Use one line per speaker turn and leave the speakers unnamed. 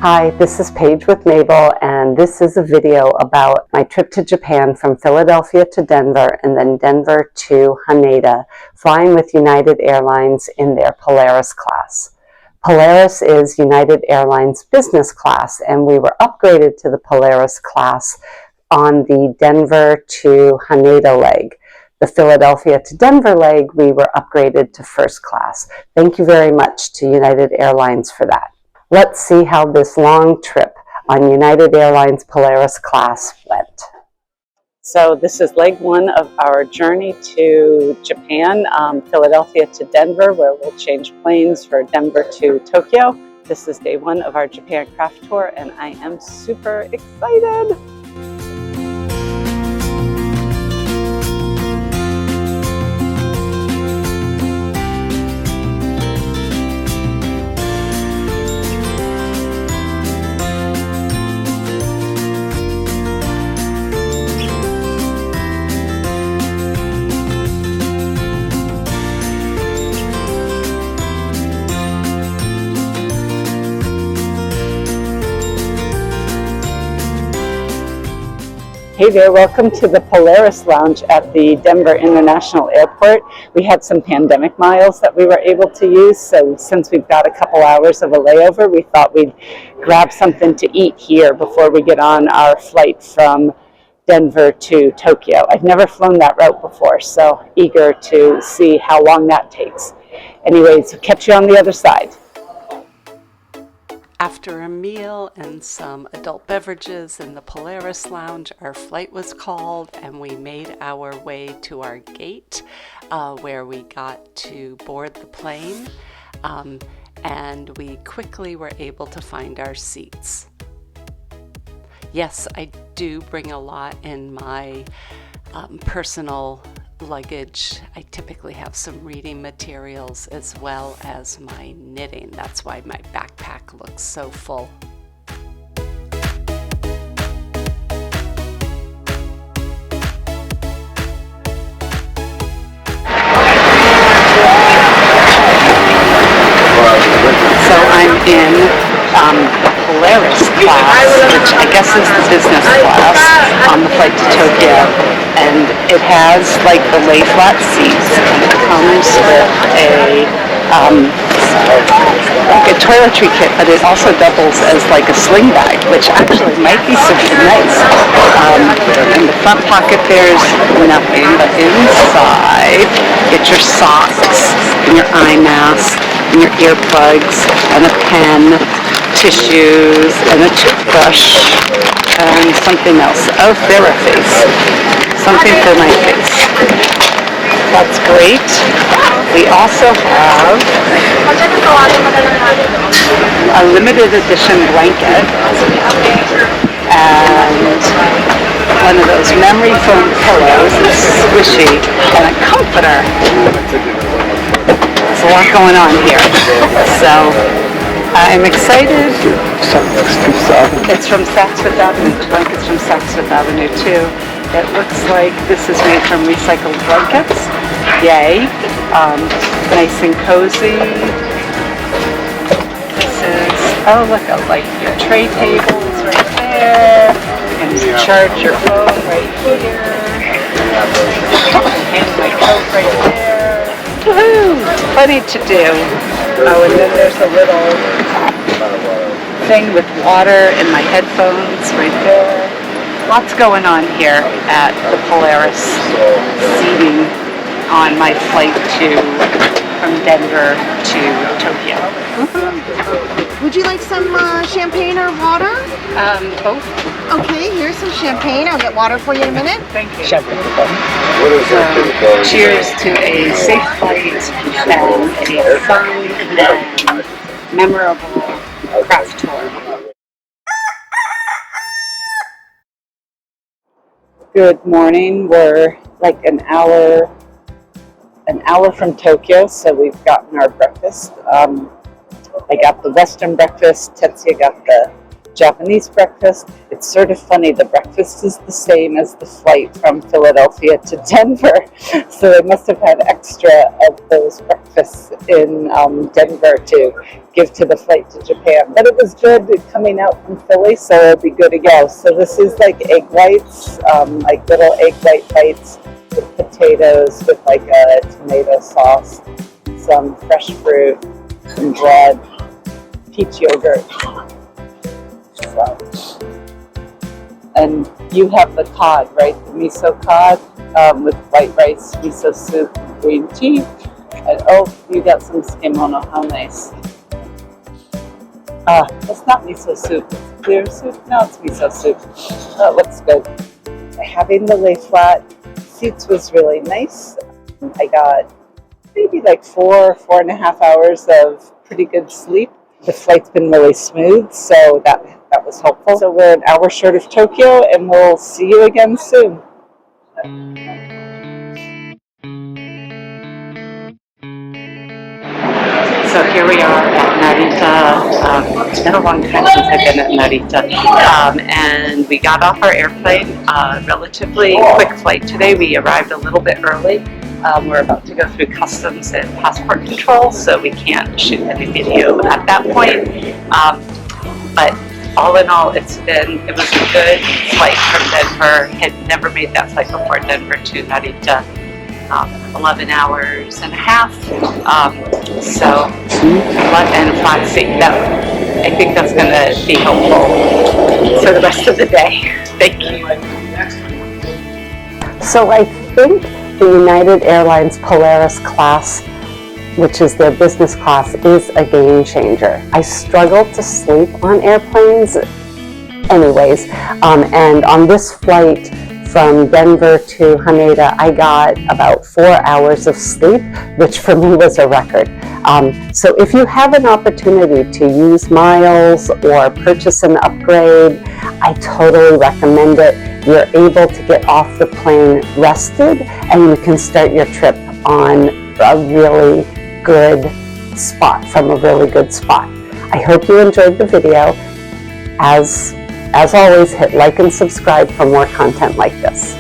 Hi, this is Paige with m.a.b.e.l, and this is a video about my trip to Japan from Philadelphia to Denver and then Denver to Haneda, flying with United Airlines in their Polaris class. Polaris is United Airlines business class, and we were upgraded to the Polaris class on the Denver to Haneda leg. The Philadelphia to Denver leg, we were upgraded to first class. Thank you very much to United Airlines for that. Let's see how this long trip on United Airlines Polaris class went. So this is leg one of our journey to Japan, Philadelphia to Denver, where we'll change planes for Denver to Tokyo. This is day one of our Japan craft tour, and I am super excited. Hey there, welcome to the Polaris Lounge at the Denver International Airport. We had some pandemic miles that we were able to use, so since we've got a couple hours of a layover, we thought we'd grab something to eat here before we get on our flight from Denver to Tokyo. I've never flown that route before, so eager to see how long that takes. Anyways, we'll catch you on the other side. After a meal and some adult beverages in the Polaris Lounge, our flight was called and we made our way to our gate where we got to board the plane, and we quickly were able to find our seats. Yes, I do bring a lot in my personal luggage. I typically have some reading materials as well as my knitting. That's why my backpack looks so full. So I'm in the Polaris class, which I guess is the business class on the flight to Tokyo, and it has like the lay flat seats, and it comes with like a toiletry kit, but it also doubles as like a sling bag, which actually might be super nice. In the front pocket there's nothing, but inside get your socks and your eye mask and your earplugs and a pen, tissues and a toothbrush and something else. Oh, therapy. Something for my face. That's great. We also have a limited edition blanket and one of those memory foam pillows. It's squishy, and a comforter. There's a lot going on here. So I'm excited. It's from Saks Fifth Avenue. The blanket's from Saks Fifth Avenue too. It looks like this is made from recycled blankets. Yay. Nice and cozy. This is, oh look, like your tray table is right there. And you charge your phone right here. And my coat right there. Woohoo! Plenty to do. Oh, and then there's a little thing with water and my headphones right there. Lots going on here at the Polaris seating on my flight from Denver to Tokyo.
Would you like some champagne or water?
Both.
Okay, here's some champagne. I'll get water for you in a minute.
Thank you. Cheers to a safe flight and a fun and memorable craft tour. Good morning. We're like an hour from Tokyo, so we've gotten our breakfast. I got the Western breakfast. Tetsuya got the
Japanese breakfast. It's sort of funny, the breakfast is the same as the flight from Philadelphia to Denver, so they must have had extra of those breakfasts in Denver to give to the flight to Japan. But it was good coming out from Philly, so it'll be good to go. So this is like egg whites, like little egg white bites with potatoes, with like a tomato sauce, some fresh fruit, some bread, peach yogurt. So. And you have the cod, right? The miso cod with white rice, miso soup, and green tea. And oh, you got some skimono. How nice. It's not miso soup. It's clear soup. No, it's miso soup. Oh, it looks good. Having the lay flat seats was really nice. I got maybe like 4.5 hours of pretty good sleep. The flight's been really smooth, so that was helpful. So we're an hour short of Tokyo, and we'll see you again soon.
So here we are at Narita. It's been a long time since I've been at Narita. And we got off our airplane, relatively quick flight today. We arrived a little bit early. We're about to go through customs and passport control, so we can't shoot any video at that point. But all in all, it was a good flight from Denver. Had never made that flight before, Denver to Narita. 11 hours and a half. So, and flat seat. I think that's going to be helpful for the rest of the day. Thank you. So I think the United Airlines Polaris Class, which is their business class, is a game changer. I struggle to sleep on airplanes anyways, and on this flight from Denver to Haneda, I got about 4 hours of sleep, which for me was a record. So if you have an opportunity to use miles or purchase an upgrade, I totally recommend it. You're able to get off the plane rested, and you can start your trip on a really good spot, from a really good spot. I hope you enjoyed the video. As always, hit like and subscribe for more content like this.